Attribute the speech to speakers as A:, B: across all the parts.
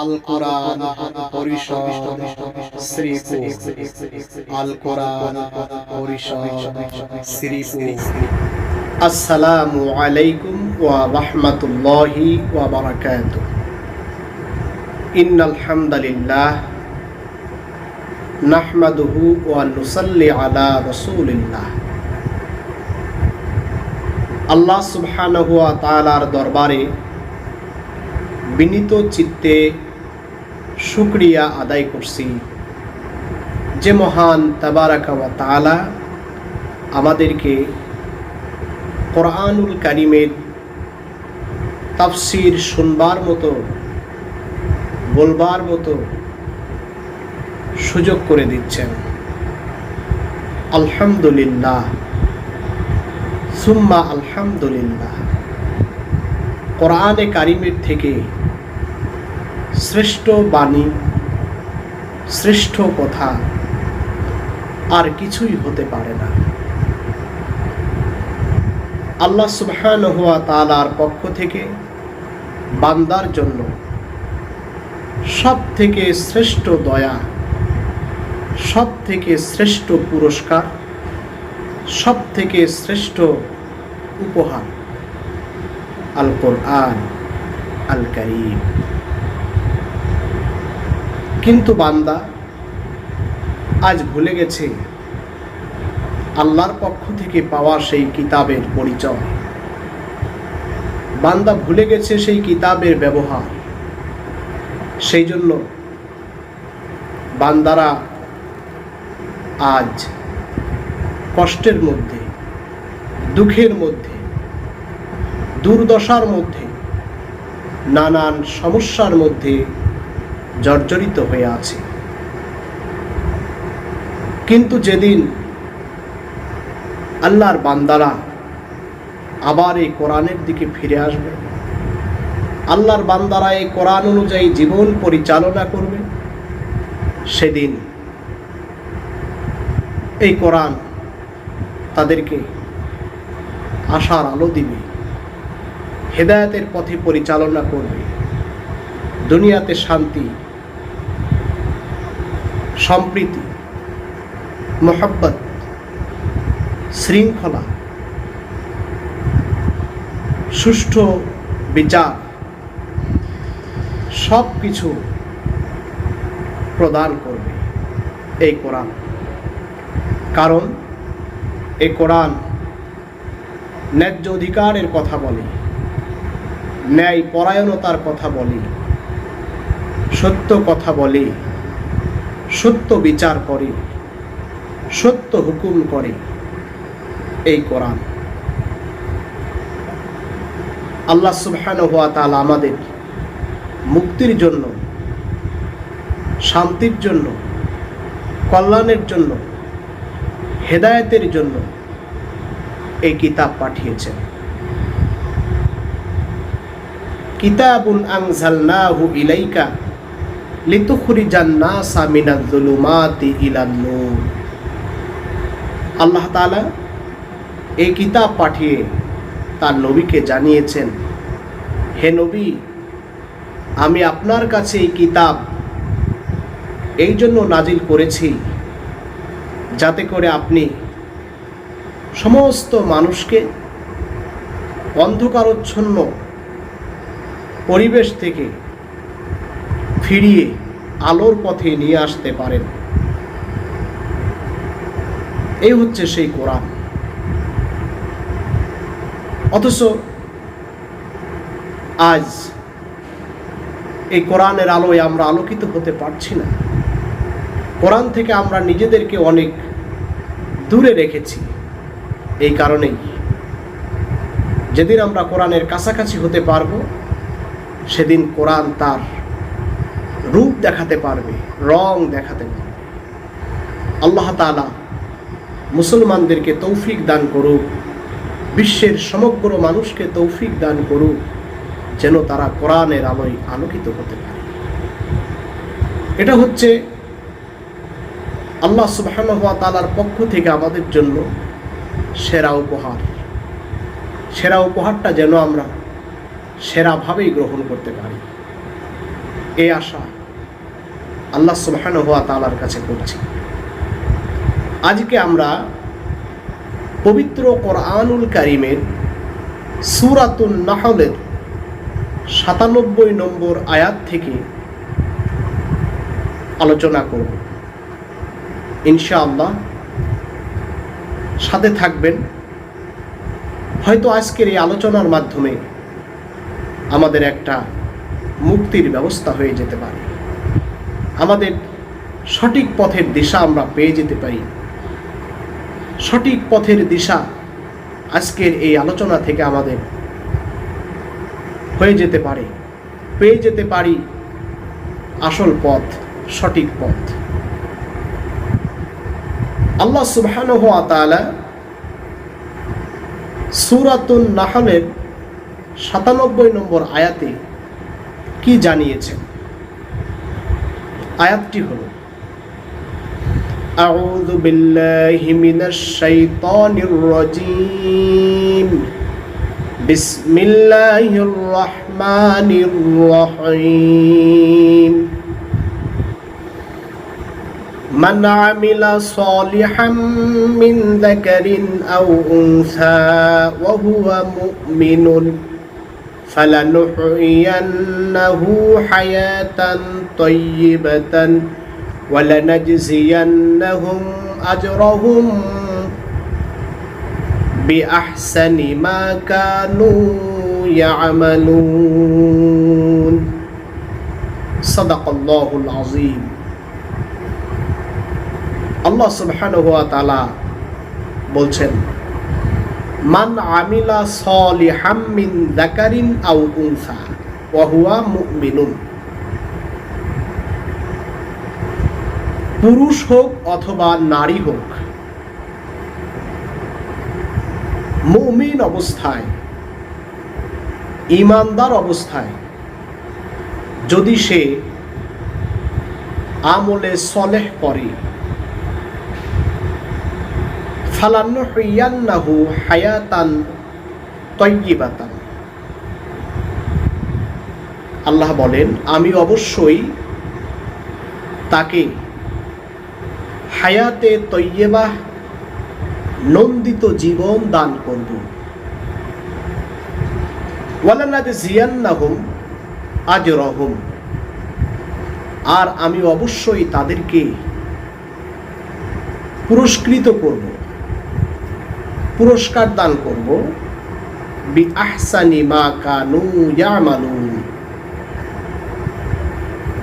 A: আল কোরআন পরিষদ শ্রীপুর। আল কোরআন পরিষদ শ্রীপুর। আসসালামু আলাইকুম ওয়া রাহমাতুল্লাহি ওয়া বারাকাতুহু। ইন্নাল হামদালিল্লাহ নাহমাদুহু ওয়া নুসাল্লি আলা রাসূলিল্লাহ। আল্লাহ সুবহানাহু ওয়া তাআলার দরবারে বিনীত চিত্তে শুকরিয়া আদায় করছি যে মহান তাবারাকা ওয়া তাআলা আমাদেরকে কোরআনুল কারীমের তাফসীর শুনবার মতো, বলবার মতো সুযোগ করে দিচ্ছেন। আলহামদুলিল্লাহ সুম্মা আলহামদুলিল্লাহ। কোরআনে কারীমের থেকে শ্রেষ্ঠ বাণী, শ্রেষ্ঠ কথা আর কিছুই হতে পারে না। আল্লাহ সুবহানাহু ওয়া তাআলার পক্ষ থেকে বান্দার জন্য সব থেকে শ্রেষ্ঠ দয়া, সব থেকে শ্রেষ্ঠ পুরস্কার, সব থেকে শ্রেষ্ঠ উপহার আল কোরআন আল কারীম। কিন্তু বান্দা আজ ভুলে গেছে আল্লাহর পক্ষ থেকে পাওয়া সেই কিতাবের পরিচয়। বান্দা ভুলে গেছে সেই কিতাবের ব্যবহার। সেই জন্য বান্দারা আজ কষ্টের মধ্যে, দুঃখের মধ্যে, দুর্দশার মধ্যে, নানান সমস্যার মধ্যে জর্জরিত হয়ে আছে। কিন্তু যেদিন আল্লাহর বান্দারা আবার এই কোরআনের দিকে ফিরে আসবে, আল্লাহর বান্দারা এই কোরআন অনুযায়ী জীবন পরিচালনা করবে, সেদিন এই কোরআন তাদেরকে আশার আলো দিবে, হেদায়েতের পথে পরিচালনা করবে। দুনিয়াতে শান্তি, সম্প্রীতি, মোহাব্বত, শৃঙ্খলা, সুষ্ঠু বিচার সব কিছু প্রদান করবে এই কোরআন। কারণ এই কোরআন ন্যায্য অধিকারের কথা বলে, ন্যায় পরায়ণতার কথা বলে, সত্য কথা বলে, সত্য বিচার করে, সত্য হুকুম করে এই কোরআন। আল্লাহ সুবহানাহু ওয়া তাআলা আমাদের মুক্তির জন্য, শান্তির জন্য, কল্যাণের জন্য, হেদায়েতের জন্য এই কিতাব পাঠিয়েছেন। কিতাবুন আনজালনাহু ইলাইকা লিতুখরিজান নাসা মিনাজ যুলুমাতি ইলান নূর। আল্লাহ তাআলা এই কিতাব পাঠিয়ে তার নবীকে জানিয়েছেন, হে নবী, আমি আপনার কাছে এই কিতাব এই জন্য নাজিল করেছি যাতে করে আপনি সমস্ত মানুষকে অন্ধকারচ্ছন্ন পরিবেশ থেকে ফিরিয়ে আলোর পথে নিয়ে আসতে পারেন। এই হচ্ছে সেই কোরআন। অথচ আজ এই কোরআনের আলোয় আমরা আলোকিত হতে পারছি না। কোরআন থেকে আমরা নিজেদেরকে অনেক দূরে রেখেছি। এই কারণেই যেদিন আমরা কোরআনের কাছাকাছি হতে পারবো, সেদিন কোরআন তার রূপ দেখাতে পারবে, রং দেখাতে পারবে। আল্লাহ তাআলা মুসলমানদেরকে তৌফিক দান করুক, বিশ্বের সমগ্র মানুষকে তৌফিক দান করুক, যেন তারা কোরআনের আলোয় আলোকিত হতে পারে। এটা হচ্ছে আল্লাহ সুবহানাহু ওয়া তাআলার পক্ষ থেকে আমাদের জন্য সেরা উপহার। সেরা উপহারটা যেন আমরা সেরাভাবেই গ্রহণ করতে পারি। এই আশা আল্লাহ সুবহানাহু ওয়া তাআলার কাছে করছি। আজকে আমরা পবিত্র কোরআনুল কারীমের সূরাতুন নাহলের ৯৭ নম্বর আয়াত থেকে আলোচনা করব ইনশাআল্লাহ। সাথে থাকবেন। হয়তো আজকের এই আলোচনার মাধ্যমে আমাদের একটা মুক্তির ব্যবস্থা হয়ে যেতে পারে, আমাদের সঠিক পথের দিশা আমরা পেয়ে যেতে পারি। সঠিক পথের দিশা আজকের এই আলোচনা থেকে আমাদের হয়ে যেতে পারে, পেয়ে যেতে পারি আসল পথ, সঠিক পথ। আল্লাহ সুবহানাহু ওয়া তাআলা সূরাতুন নাহলের ৯৭ নম্বর আয়াতে কি জানিয়েছেন? আয়াতটি হলো, আউযু বিল্লাহি মিনাশ শাইতানির রাজীম, বিসমিল্লাহির রহমানির রহিম, মান আমিলা সালিহাম মিন যাকারিন আও উনসা ওয়া হুয়া মুমিনুন فلنحيينه حياة طيبة ولنجزينهم أجرهم بأحسن ما كانوا يعملون صدق الله العظيم। আল্লাহ সুবহানাহু ওয়া তাআলা বলছেন, মান আমিলা সালিহাম মিন যাকারিন আও উনসা ওয়া হুয়া মুমিনুন, পুরুষ হোক অথবা নারী হোক, মুমিন অবস্থায়, ঈমানদার অবস্থায় যদি সে আমলে সলেহ করে, ফালানুহইয়ান্নাহু হায়াতান তাইয়্যিবাতান, আল্লাহ বলেন আমি অবশ্যই তাকে হায়াতে তৈয়্যিবাহ, নন্দিত জীবন দান করব। ওয়ালানাজজিয়ান্নাহুম আজরাহুম, আর আমি অবশ্যই তাদেরকে পুরস্কৃত করব, পুরস্কার দান করব, বিআহসানি মা কানু ইয়ামালুন,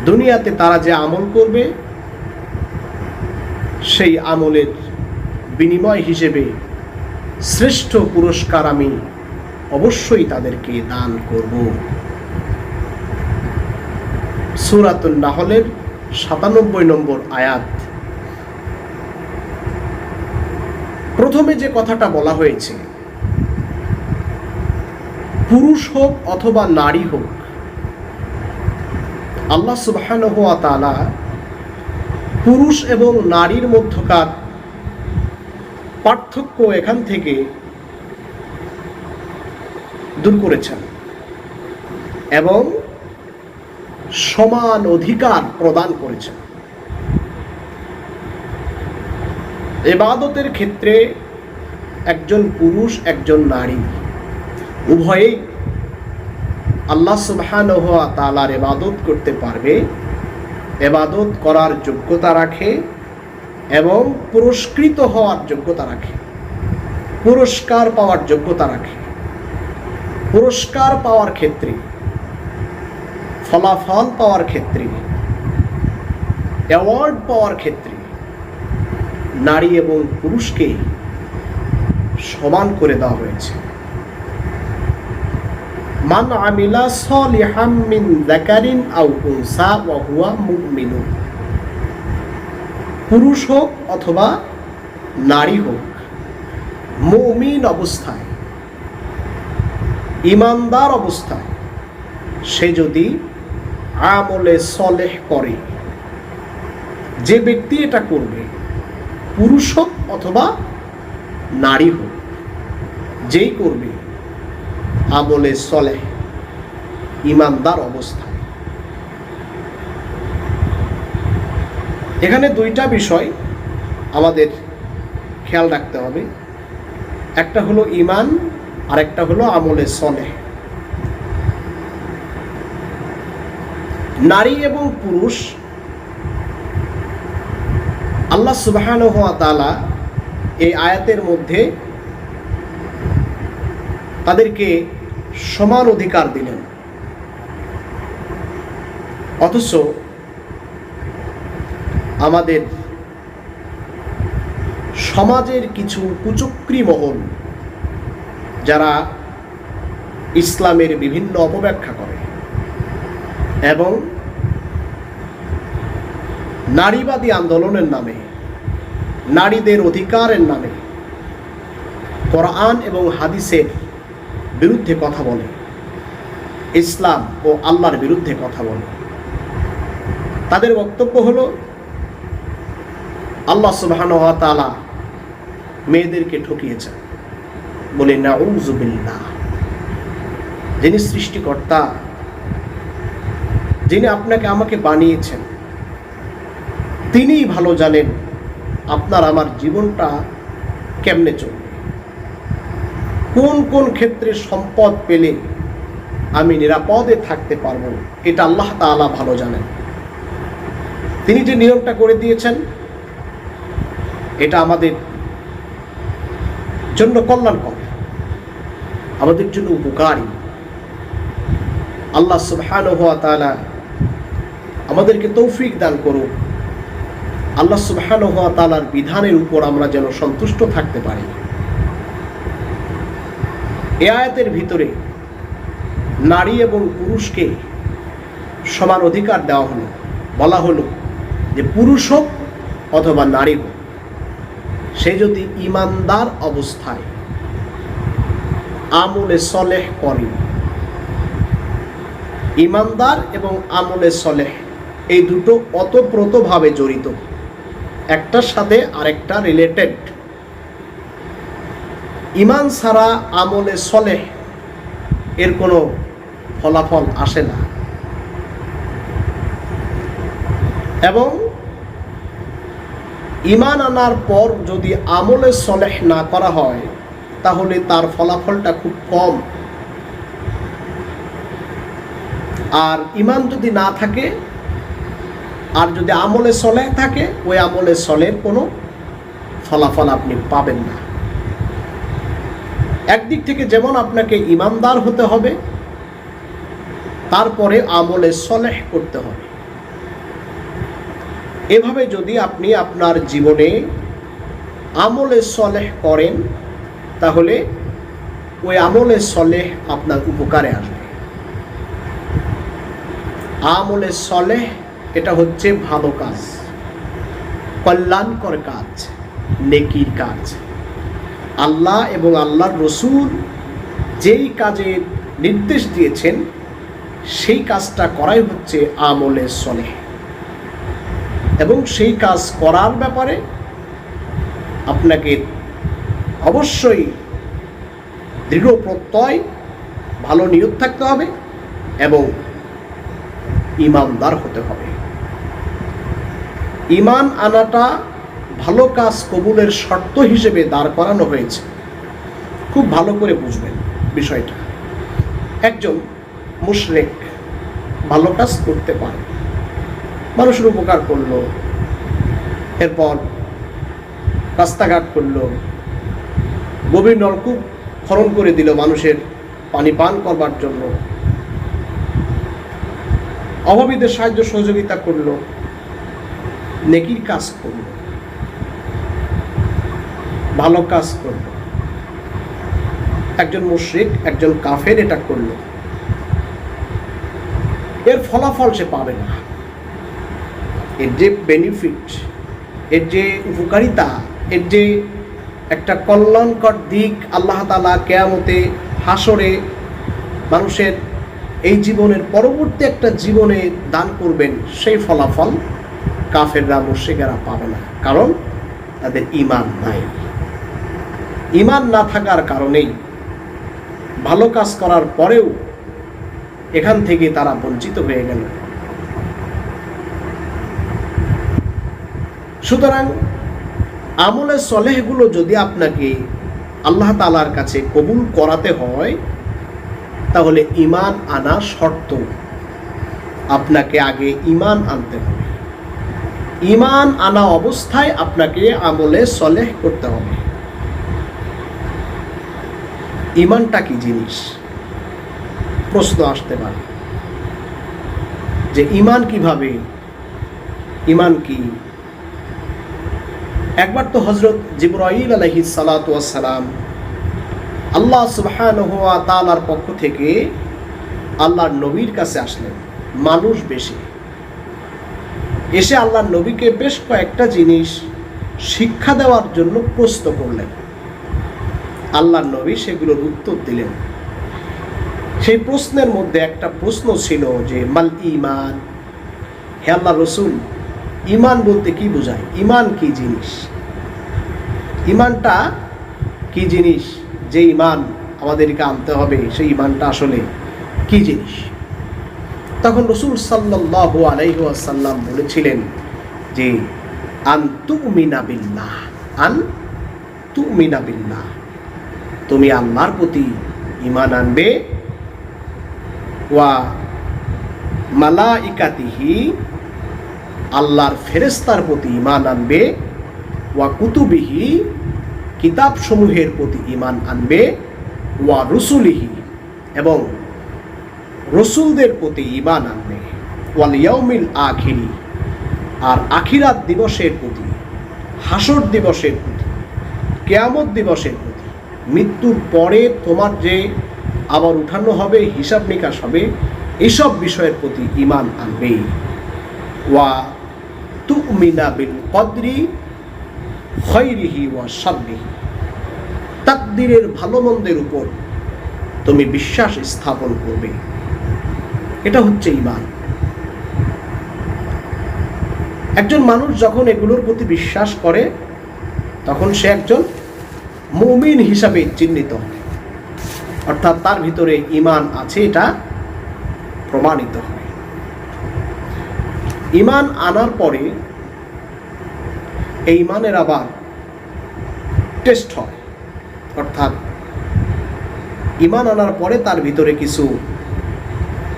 A: দুনিয়াতে তারা যে আমল করবে সেই আমলের বিনিময় হিসেবে শ্রেষ্ঠ পুরস্কার আমি অবশ্যই তাদেরকে দান করব। সূরাতুন নাহলের ৯৭ নম্বর আয়াত। প্রথমে যে কথাটা বলা হয়েছে, পুরুষ হোক অথবা নারী হোক, আল্লাহ সুবহানাহু ওয়া তাআলা পুরুষ এবং নারীর মধ্যকার পার্থক্য এখান থেকে দূর করেছেন এবং সমান অধিকার প্রদান করেছেন। ইবাদতের ক্ষেত্রে একজন পুরুষ একজন নারী উভয়েই আল্লাহ সুবহানাহু ওয়া তাআলার ইবাদত করতে পারবে, ইবাদত করার যোগ্যতা রাখে এবং পুরস্কৃত হওয়ার যোগ্যতা রাখে, পুরস্কার পাওয়ার যোগ্যতা রাখে। পুরস্কার পাওয়ার ক্ষেত্রে, ফলাফল পাওয়ার ক্ষেত্রে, অ্যাওয়ার্ড পাওয়ার ক্ষেত্রে নারী এবং পুরুষকে সমান করে দেওয়া হয়েছে। মান আমিলা সালিহাম মিন যাকারিন আও উনসা ওয়া হুয়া মুমিনুন, পুরুষ হোক অথবা নারী হোক, মুমিন অবস্থায়, ঈমানদার অবস্থায় সে যদি আমলে সলেহ করে, যে ব্যক্তি এটা করবে, পুরুষ হোক অথবা নারী হোক, যেই করবে আমলে সলেহ, ঈমানদার অবস্থায়, এখানে দুইটা বিষয় আমাদের খেয়াল রাখতে হবে। একটা হলো ঈমান, আর একটা হলো আমলে সলেহ। নারী এবং পুরুষ আল্লাহ সুবহানাহু ওয়া তাআলা এই আয়াতের মধ্যে তাদেরকে সমান অধিকার দিলেন, অথচ আমাদের সমাজের কিছু কুচক্রী মহল যারা ইসলামের বিভিন্ন অপব্যাখ্যা করে এবং নারীবাদী আন্দোলনের নামে, নারীদের অধিকারের নামে কোরআন এবং হাদিসের বিরুদ্ধে কথা বলে, ইসলাম ও আল্লাহর বিরুদ্ধে কথা বলে। তাদের বক্তব্য হলো আল্লাহ সুবহানাহু ওয়া তাআলা মেয়েদেরকে ঠকিয়েছেন। বলে নাউযু বিল্লাহ, যিনি সৃষ্টিকর্তা, যিনি আপনাকে আমাকে বানিয়েছেন, তিনিই ভালো জানেন আপনার আমার জীবনটা কেমনে চলবে, কোন কোন ক্ষেত্রে সম্পদ পেলে আমি নিরাপদে থাকতে পারবো, এটা আল্লাহ তাআলা ভালো জানেন। তিনি যে নিয়মটা করে দিয়েছেন এটা আমাদের জন্য কল্যাণকর, আমাদের জন্য উপকারী। আল্লাহ সুবহানাহু ওয়া তাআলা আমাদেরকে তৌফিক দান করুক, আল্লাহ সুবহানাহু ওয়া তাআলার বিধানের উপর আমরা যেন সন্তুষ্ট থাকতে পারি। এই আয়াতের ভিতরে নারী এবং পুরুষকে সমান অধিকার দেওয়া হলো। বলা হলো যে পুরুষ হোক অথবা নারী হোক, সে যদি ঈমানদার অবস্থায় আমলে সলেহ করে। ঈমানদার এবং আমলে সলেহ এই দুটো ওতপ্রোতভাবে জড়িত, একটার সাথে আরেকটা রিলেটেড। ঈমান ছাড়া আমলে সলেহ এর কোনো ফলাফল আসে না, এবং ঈমান আনার পর যদি আমলে সলেহ না করা হয় তাহলে তার ফলাফলটা খুব কম। আর ঈমান যদি না থাকে আর যদি আমলে সলেহ থাকে, ওই আমলে সলেহের কোনো ফলাফল আপনি পাবেন না। একদিক থেকে যেমন আপনাকে ঈমানদার হতে হবে, তারপরে আমলে সলেহ করতে হবে। এভাবে যদি আপনি আপনার জীবনে আমলে সলেহ করেন তাহলে ওই আমলে সলেহ আপনার উপকারে আসবে। আমলে সলেহ এটা হচ্ছে ভালো কাজ, কল্যাণকর কাজ, নেকির কাজ। আল্লাহ এবং আল্লাহর রসূল যেই কাজের নির্দেশ দিয়েছেন সেই কাজটা করাই হচ্ছে আমলে সলেহ। এবং সেই কাজ করার ব্যাপারে আপনাকে অবশ্যই দৃঢ় প্রত্যয়, ভালো নিয়ত থাকতে হবে এবং ঈমানদার হতে হবে। ঈমান আনাটা ভালো কাজ কবুলের শর্ত হিসেবে দাঁড় করানো হয়েছে। খুব ভালো করে বুঝবেন বিষয়টা। একজন মুশরিক ভালো কাজ করতে পারে, মানুষের উপকার করলো, এরপর রাস্তাঘাট করলো, গভীর নলকূপ খনন করে দিল মানুষের পানি পান করবার জন্য, অভাবীদের সাহায্য সহযোগিতা করলো, নেকির কাজ করলো, ভালো কাজ করলো। একজন মুশরিক, একজন কাফের এটা করলো, এর ফলাফল সে পাবে না। এর যে বেনিফিট, এর যে উপকারিতা, এর যে একটা কল্যাণকর দিক আল্লাহ তাআলা কিয়ামতে হাসরে মানুষের এই জীবনের পরবর্তী একটা জীবনে দান করবেন, সেই ফলাফল কাফেররা মুশরিকেরা পাবে না, কারণ তাদের ঈমান নাই। ঈমান না থাকার কারণেই ভালো কাজ করার পরেও এখান থেকে তারা বঞ্চিত হয়ে গেল। সুতরাং আমলে সলেহগুলো যদি আপনাকে আল্লাহ তাআলার কাছে কবুল করাতে হয়, তাহলে ঈমান আনা শর্ত। আপনাকে আগে ঈমান আনতে হবে। ঈমান আনা অবস্থায় আপনাকে আমলে সলেহ করতে হবে। ঈমানটা কি জিনিস? প্রশ্ন আসতে পারে যে ঈমান কিভাবে, ঈমান কি? একবার তো হযরত জিবরাইল আলাইহিস সালাতু ওয়াস সালাম আল্লাহ সুবহানাহু ওয়া তাআলার পক্ষ থেকে আল্লাহর নবীর কাছে আসলেন, মানুষ বেশে। এসে আল্লাহর নবীকে বেশ কয়েকটা জিনিস শিক্ষা দেওয়ার জন্য প্রশ্ন করলেন। আল্লাহর নবী সেগুলোর উত্তর দিলেন। সেই প্রশ্নের মধ্যে একটা প্রশ্ন ছিল যে মাল ঈমান, হে আল্লাহর রাসূল, ঈমান বলতে কি বোঝায়? ঈমান কি জিনিস? ঈমানটা কি জিনিস? যে ঈমান আমাদেরকে আনতে হবে, সেই ঈমানটা আসলে কি জিনিস? তখন রাসূল সাল্লাল্লাহু আলাইহি ওয়াসাল্লাম বলেছিলেন যে আন তুমিনা বিল্লাহ, আন তুমিনা বিল্লাহ, তুমি আল্লাহর প্রতি ঈমান আনবে, ওয়া মালাইকাতিহি, আল্লাহর ফেরেশতার প্রতি ঈমান আনবে, ওয়া কুতুবিহি, কিতাব সমূহের প্রতি ঈমান আনবে, ওয়া রুসুলিহি, এবং রসুলদের প্রতি ঈমান আনবে, ওয়াল ইয়াউমিল আখিরি, আর আখিরাত দিবসের প্রতি, হাসর দিবসের প্রতি, কিয়ামত দিবসের প্রতি, মৃত্যুর পরে তোমার যে আবার উঠানো হবে, হিসাব নিকাশ হবে, এইসব বিষয়ের প্রতি ঈমান আনবে। ওয়া তুমিনা বিল কদরি খায়রিহি ওয়া শাররিহি, তাকদীরের ভালো মন্দের উপর তুমি বিশ্বাস স্থাপন করবে। এটা হচ্ছে ঈমান। একজন মানুষ যখন এগুলোর প্রতি বিশ্বাস করে, তখন সে একজন মুমিন হিসাবে চিহ্নিত হয়, অর্থাৎ তার ভিতরে ঈমান আছে, এটা প্রমাণিত হয়। ঈমান আনার পরে এই ঈমানের আবার টেস্ট হয়, অর্থাৎ ঈমান আনার পরে তার ভিতরে কিছু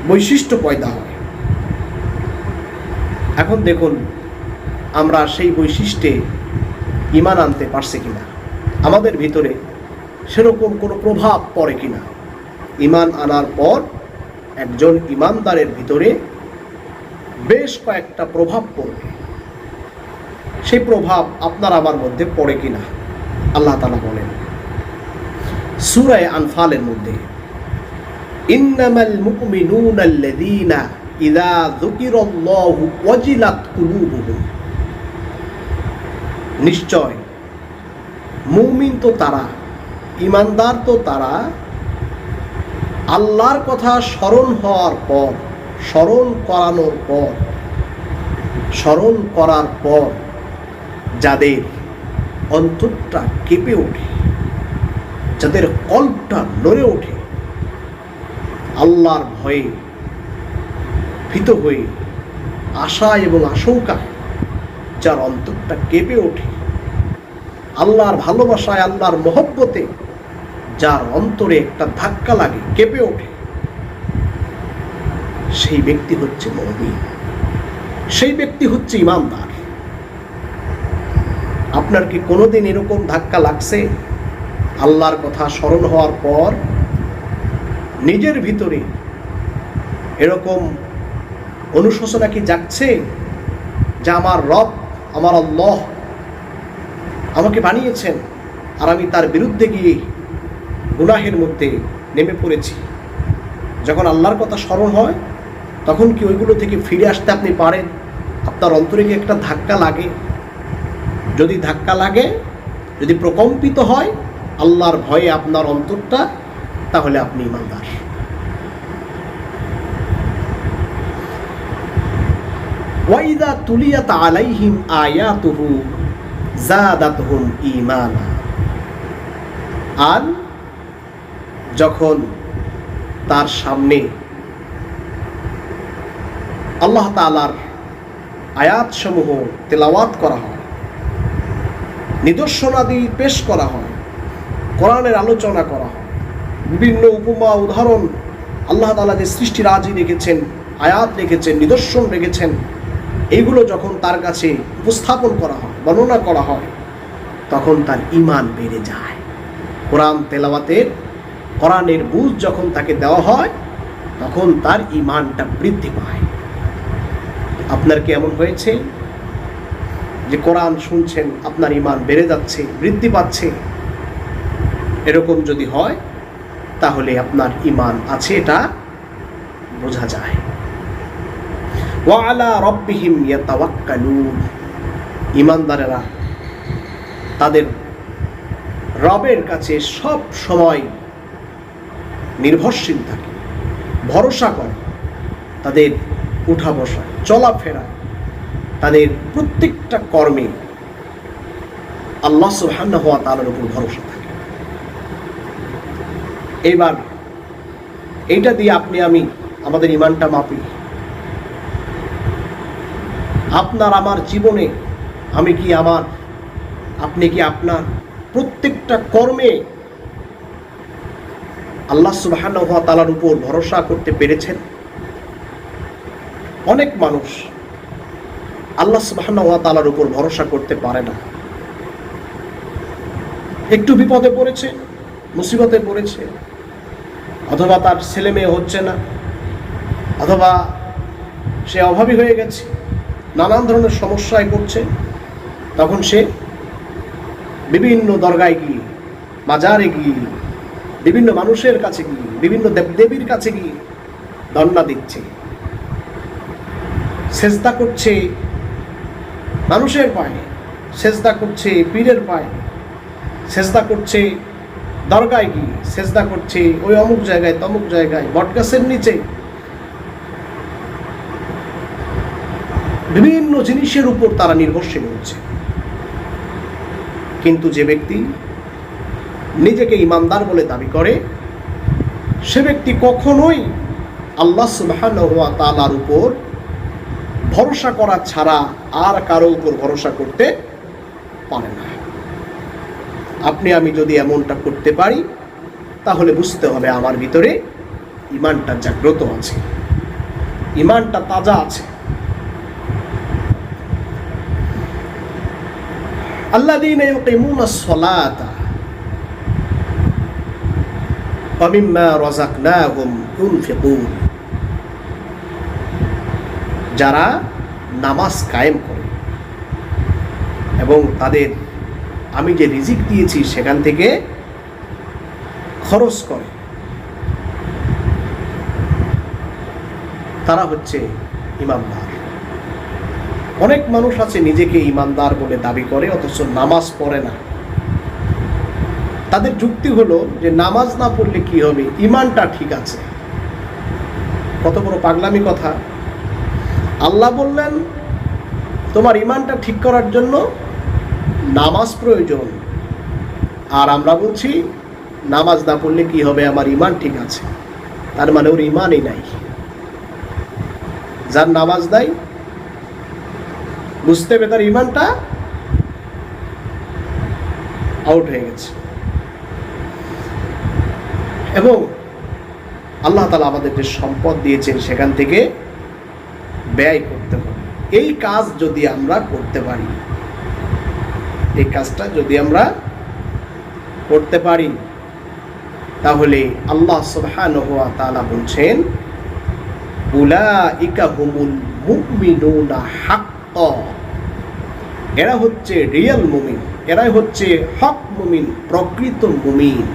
A: বৈশিষ্ট্য পয়দা হয়। এখন দেখুন আমরা সেই বৈশিষ্ট্যে ঈমান আনতে পারছি কিনা, আমাদের ভিতরে সেরকম কোনো প্রভাব পড়ে কিনা। ঈমান আনার পর একজন ঈমানদারের ভিতরে বেশ কয়েকটা প্রভাব পড়বে। সেই প্রভাব আপনার আমার মধ্যে পড়ে কিনা আল্লাহ তাআলা বলেন সূরা আনফালের মধ্যে, ইন্নামাল মুমিনুনা আল্লাযীনা ইযা যুকিরাল্লাহু ওয়াজিলাত কুলুবুহুম, নিশ্চয় মুমিন তো তারা, ঈমানদার তো তারা, আল্লাহর কথা স্মরণ হওয়ার পর, স্মরণ করার পর যাদের অন্তরটা কেঁপে ওঠে, যাদের কল্পটা নড়ে ওঠে, আল্লাহর ভয়ে ভীত হয়ে, আশা এবং আশঙ্কায় যার অন্তরটা কেঁপে ওঠে, আল্লাহর ভালোবাসায়, আল্লাহর মহব্বতে যার অন্তরে একটা ধাক্কা লাগে, কেঁপে ওঠে, সেই ব্যক্তি হচ্ছে মুমিন, সেই ব্যক্তি হচ্ছে ঈমানদার। আপনার কি কোনোদিন এরকম ধাক্কা লাগছে? আল্লাহর কথা স্মরণ হওয়ার পর নিজের ভিতরে এরকম অনুশোচনা কি জাগছে যে আমার রব, আমার আল্লাহ আমাকে বানিয়েছেন, আর আমি তার বিরুদ্ধে গিয়ে গুনাহের মধ্যে নেমে পড়েছি? যখন আল্লাহর কথা স্মরণ হয়, তখন কি ওইগুলো থেকে ফিরে আসতে আপনি পারেন? আপনার অন্তরে কি একটা ধাক্কা লাগে? যদি ধাক্কা লাগে, যদি প্রকম্পিত হয় আল্লাহর ভয়ে আপনার অন্তরটা, তাহলে আপনি ঈমানদার। ওয়াইদা তুলিয়াত আলাইহিম আয়াতুহু যাদাতহুম ঈমানা, আর যখন তার সামনে আল্লাহ তাআলার আয়াতসমূহ তেলাওয়াত করা হয়, নিদর্শনাদি পেশ করা হয়, কোরআনের আলোচনা করা হয়, বিভিন্ন উপমা উদাহরণ আল্লাহ তাআলা যে সৃষ্টি রাজি রেখেছেন, আয়াত রেখেছেন, নিদর্শন রেখেছেন, এইগুলো যখন তার কাছে উপস্থাপন করা হয়, বর্ণনা করা হয়, তখন তার ঈমান বেড়ে যায়। কোরআন তেলাওয়াতের, কোরআনের বুঝ যখন তাকে দেওয়া হয়, তখন তার ঈমানটা বৃদ্ধি পায়। আপনার কি এমন হয়েছে যে কোরআন শুনছেন, আপনার ঈমান বেড়ে যাচ্ছে, বৃদ্ধি পাচ্ছে? এরকম যদি হয় তাহলে আপনার ঈমান আছে, এটা বোঝা যায়। ওয়া আলা রাব্বিহিম ইয়াতাওয়াক্কালুন, ঈমানদারেরা তাদের রবের কাছে সব সময় নির্ভরশীল থাকে, ভরসা করে। তাদের উঠা বসা, চলাফেরা, তাদের প্রত্যেকটা কর্মে আল্লাহ সুবহানাহু ওয়া তাআলার উপর ভরসা থাকে। এইবার এইটা দিয়ে আপনি আমি আমাদের ঈমানটা মাপি। আপনার আমার জীবনে আমি কি আমার, আপনি কি আপনার প্রত্যেকটা কর্মে আল্লাহ সুবহানাহু ওয়া তাআলার উপর ভরসা করতে পেরেছেন? অনেক মানুষ আল্লাহ সুবহানাহু ওয়া তাআলার উপর ভরসা করতে পারে না। একটু বিপদে পড়েছে, মুসিবতে পড়েছে, অথবা তার ছেলে মেয়ে হচ্ছে না, অথবা সে অভাবী হয়ে গেছে, নানান ধরনের সমস্যায় পড়ছে, তখন সে বিভিন্ন দরগায় গিয়ে, মাজারে গিয়ে, বিভিন্ন মানুষের কাছে গিয়ে, বিভিন্ন দেবদেবীর কাছে গিয়ে ধন্না দিচ্ছে, সেজদা করছে মানুষের পায়ে, সেজদা করছে পীরের পায়ে, সেজদা করছে দরগায় গিয়ে, সেজদা করছে ওই অমুক জায়গায় তমুক জায়গায়, বটগাছের নিচে, বিভিন্ন জিনিসের উপর তারা নির্ভরশীল হচ্ছে। কিন্তু যে ব্যক্তি নিজেকে ঈমানদার বলে দাবি করে, সে ব্যক্তি কখনোই আল্লাহ সুবহানাহু ওয়া তাআলার উপর ভরসা করা ছাড়া আর কারো উপর ভরসা করতে পারে না। আপনি আমি যদি এমনটা করতে পারি, তাহলে বুঝতে হবে আমার ভিতরে ঈমানটা জাগ্রত আছে, ঈমানটা তাজা আছে। আল্লাযীনা ইউকিমুনাস সালাতা ওয়া মিম্মা রাযাকনাহুম ইউনফিকুন, যারা নামাজ কায়েম করে এবং তাদের আমি যে রিজিক দিয়েছি সেখান থেকে খরচ করে, তারা হচ্ছে ঈমানদার। অনেক মানুষ আছে নিজেকে ঈমানদার বলে দাবি করে, অথচ নামাজ পড়ে না। তাদের যুক্তি হলো যে নামাজ না পড়লে কি হবে, ঈমানটা ঠিক আছে। কত বড় পাগলামি কথা! আল্লাহ বললেন তোমার ঈমানটা ঠিক করার জন্য নামাজ প্রয়োজন, আর আমরা বলছি নামাজ না পড়লে কি হবে, আমার ঈমান ঠিক আছে। তার মানে ওর ঈমানই নাই। যার নামাজ নাই, বুঝতে হবে তার ঈমানটা আউট হয়ে গেছে। এবং আল্লাহ তাআলা আমাদের যে সম্পদ দিয়েছেন সেখান থেকে ব্যয় করতে হবে। এই কাজ যদি আমরা করতে পারি, এই কাজটা যদি আমরা করতে পারি, তাহলে আল্লাহ সুবহানাহু ওয়া তাআলা বলছেন উলাইকা হুমুল মুমিনুনা হাক্কা, এরা হচ্ছে রিয়েল মুমিন, এরাই হচ্ছে হক মুমিন, প্রকৃত মুমিন।